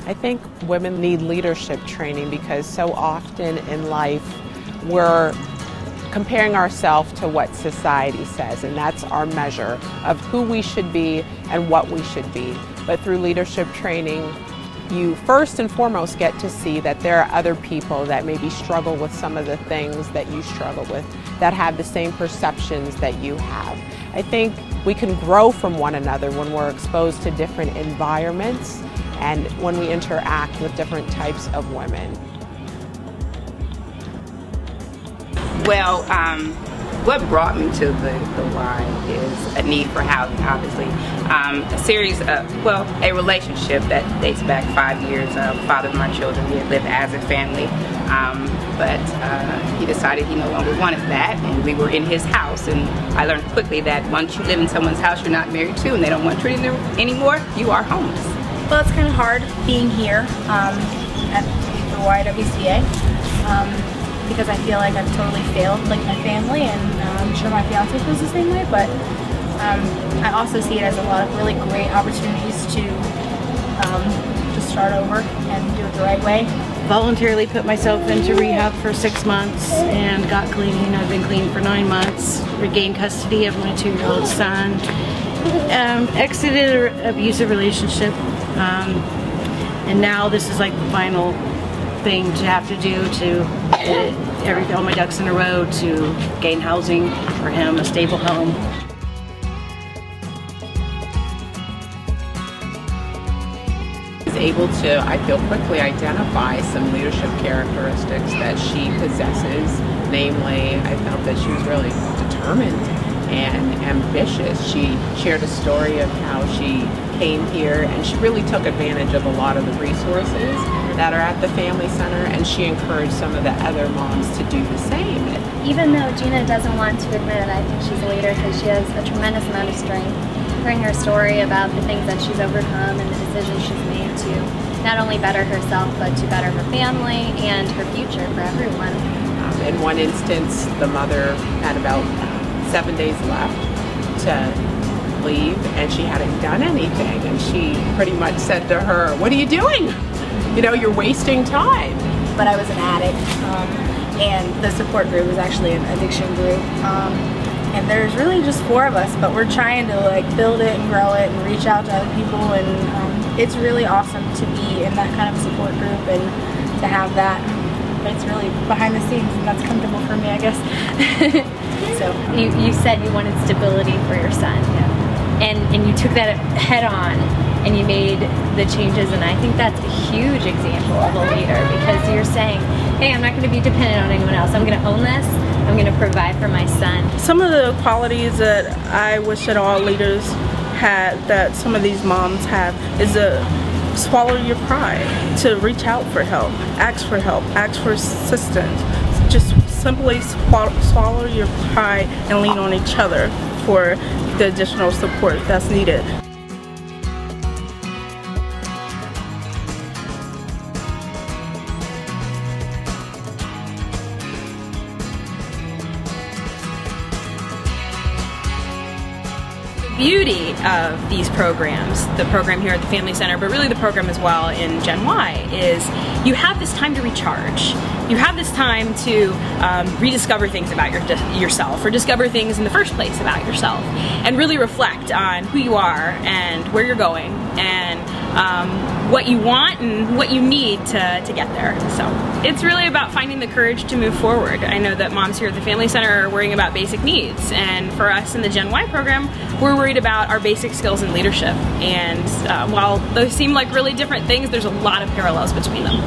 I think women need leadership training because so often in life we're comparing ourselves to what society says, and that's our measure of who we should be and what we should be. But through leadership training, you first and foremost get to see that there are other people that maybe struggle with some of the things that you struggle with, that have the same perceptions that you have. I think we can grow from one another when we're exposed to different environments and when we interact with different types of women. Well, what brought me to the Y is a need for housing, obviously. A series of, well, a relationship that dates back 5 years. Father of my children, we had lived as a family, but he decided he no longer wanted that, and we were in his house, and I learned quickly that once you live in someone's house you're not married to and they don't want you anymore, you are homeless. Well, it's kind of hard being here at the YWCA. Because I feel like I've totally failed like my family, and I'm sure my fiance feels the same way, but I also see it as a lot of really great opportunities to start over and do it the right way. Voluntarily put myself into rehab for 6 months and got clean. I've been clean for 9 months, regained custody of my 2-year-old son, exited an abusive relationship, and now this is like the final thing to have to do to get all my ducks in a row to gain housing for him, a stable home. Is able to, I feel, quickly identify some leadership characteristics that she possesses. Namely, I felt that she was really determined and ambitious. She shared a story of how she came here and she really took advantage of a lot of the resources that are at the Family Center, and she encouraged some of the other moms to do the same. Even though Gina doesn't want to admit it, I think she's a leader because she has a tremendous amount of strength. Hearing her story about the things that she's overcome and the decisions she's made to not only better herself but to better her family and her future for everyone. In one instance, the mother had about 7 days left to leave and she hadn't done anything, and she pretty much said to her, "What are you doing? You know, you're wasting time." But I was an addict, and the support group was actually an addiction group, and there's really just 4 of us, but we're trying to like build it and grow it and reach out to other people, and it's really awesome to be in that kind of support group and to have that. But it's really behind the scenes, and that's comfortable for me, I guess. So you said you wanted stability for your son, and you took that head on and you made the changes, and I think that's a huge example of a leader, because you're saying, hey, I'm not going to be dependent on anyone else. I'm going to own this. I'm going to provide for my son. Some of the qualities that I wish that all leaders had, that some of these moms have, is to swallow your pride, to reach out for help, ask for assistance. Just simply swallow your pride and lean on each other for the additional support that's needed. The beauty of these programs, the program here at the Family Center, but really the program as well in Gen Y, is you have this time to recharge. You have this time to rediscover things about yourself, or discover things in the first place about yourself, and really reflect on who you are and where you're going, and what you want and what you need to get there. So it's really about finding the courage to move forward. I know that moms here at the Family Center are worrying about basic needs, and for us in the Gen Y program, we're worried about our basic skills in leadership. And while those seem like really different things, there's a lot of parallels between them.